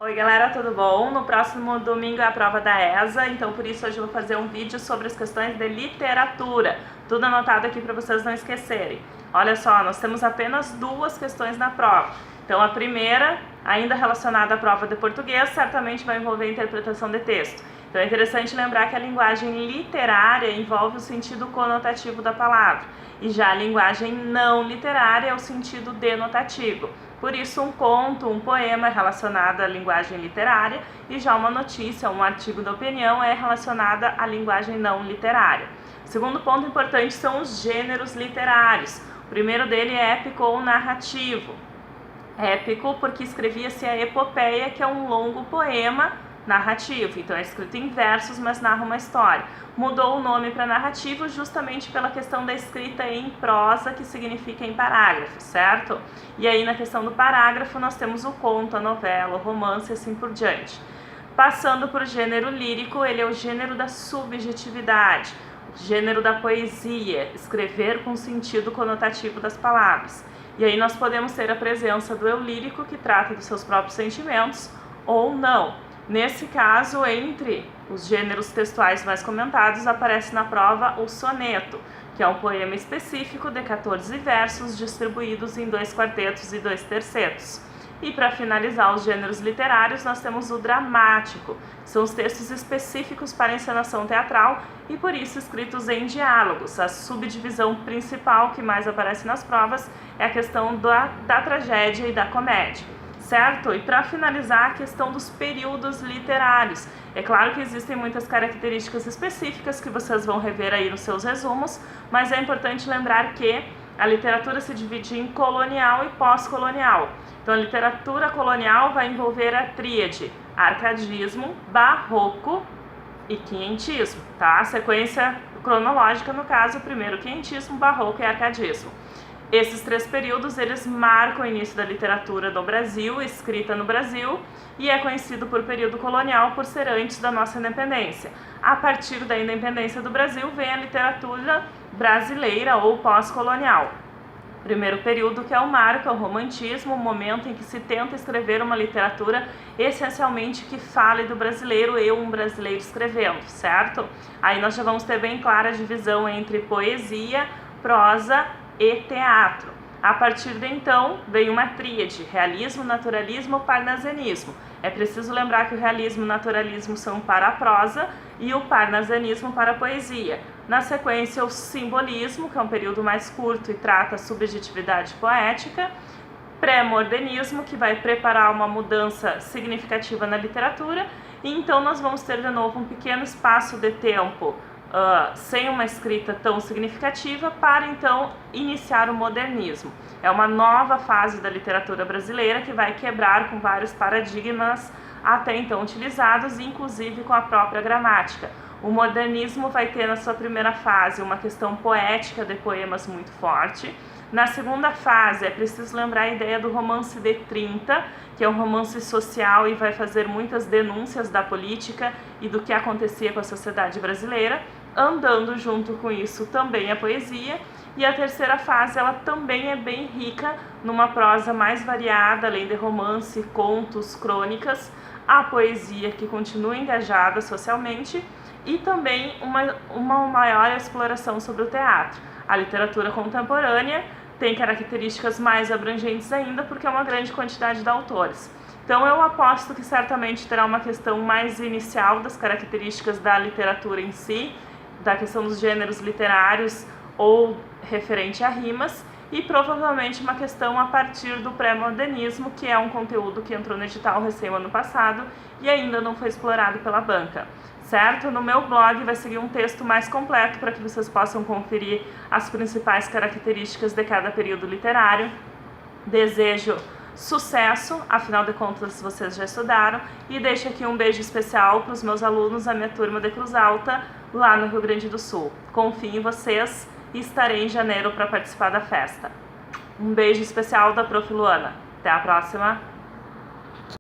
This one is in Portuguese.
Oi galera, tudo bom? No próximo domingo é a prova da ESA, então por isso hoje eu vou fazer um vídeo sobre as questões de literatura. Tudo anotado aqui para vocês não esquecerem. Olha só, nós temos apenas duas questões na prova. Então a primeira, ainda relacionada à prova de português, certamente vai envolver interpretação de texto. Então é interessante lembrar que a linguagem literária envolve o sentido conotativo da palavra, e já a linguagem não literária é o sentido denotativo. Por isso, um conto, um poema é relacionado à linguagem literária e já uma notícia, um artigo de opinião é relacionada à linguagem não literária. O segundo ponto importante são os gêneros literários. O primeiro dele é épico ou narrativo. Épico porque escrevia-se a epopeia, que é um longo poema narrativo, então é escrito em versos, mas narra uma história. Mudou o nome para narrativo justamente pela questão da escrita em prosa, que significa em parágrafos, certo? E aí na questão do parágrafo nós temos o conto, a novela, o romance e assim por diante. Passando para o gênero lírico, ele é o gênero da subjetividade, o gênero da poesia, escrever com sentido conotativo das palavras. E aí nós podemos ter a presença do eu lírico, que trata dos seus próprios sentimentos, ou não. Nesse caso, entre os gêneros textuais mais comentados, aparece na prova o soneto, que é um poema específico de 14 versos distribuídos em 2 quartetos e 2 tercetos. E para finalizar os gêneros literários, nós temos o dramático, são os textos específicos para encenação teatral e por isso escritos em diálogos. A subdivisão principal que mais aparece nas provas é a questão da tragédia e da comédia. Certo? E para finalizar, a questão dos períodos literários. É claro que existem muitas características específicas que vocês vão rever aí nos seus resumos, mas é importante lembrar que a literatura se divide em colonial e pós-colonial. Então a literatura colonial vai envolver a tríade arcadismo, barroco e quinhentismo, tá? A sequência cronológica, no caso, primeiro quinhentismo, barroco e arcadismo. Esses 3 períodos, eles marcam o início da literatura do Brasil, escrita no Brasil, e é conhecido por período colonial por ser antes da nossa independência. A partir da independência do Brasil, vem a literatura brasileira ou pós-colonial. Primeiro período, que é o marco, é o romantismo, o momento em que se tenta escrever uma literatura essencialmente que fale do brasileiro e um brasileiro escrevendo, certo? Aí nós já vamos ter bem clara a divisão entre poesia, prosa e teatro. A partir de então, vem uma tríade, realismo, naturalismo, parnasianismo. É preciso lembrar que o realismo e o naturalismo são para a prosa e o parnasianismo para a poesia. Na sequência, o simbolismo, que é um período mais curto e trata a subjetividade poética. Pré-modernismo, que vai preparar uma mudança significativa na literatura. E então nós vamos ter de novo um pequeno espaço de tempo sem uma escrita tão significativa, para então iniciar o modernismo. É uma nova fase da literatura brasileira que vai quebrar com vários paradigmas até então utilizados, inclusive com a própria gramática. O modernismo vai ter na sua primeira fase uma questão poética de poemas muito forte. Na segunda fase, é preciso lembrar a ideia do romance de 30, que é um romance social e vai fazer muitas denúncias da política e do que acontecia com a sociedade brasileira. Andando junto com isso também a poesia. E a terceira fase, ela também é bem rica numa prosa mais variada, além de romance, contos, crônicas, a poesia que continua engajada socialmente e também uma maior exploração sobre o teatro. A literatura contemporânea tem características mais abrangentes ainda, porque é uma grande quantidade de autores. Então eu aposto que certamente terá uma questão mais inicial das características da literatura em si, da questão dos gêneros literários ou referente a rimas, e provavelmente uma questão a partir do pré-modernismo, que é um conteúdo que entrou no edital recém ano passado e ainda não foi explorado pela banca. Certo? No meu blog vai seguir um texto mais completo para que vocês possam conferir as principais características de cada período literário. Desejo sucesso, afinal de contas vocês já estudaram, e deixo aqui um beijo especial para os meus alunos, a minha turma de Cruz Alta, lá no Rio Grande do Sul. Confio em vocês e estarei em janeiro para participar da festa. Um beijo especial da Prof. Luana. Até a próxima!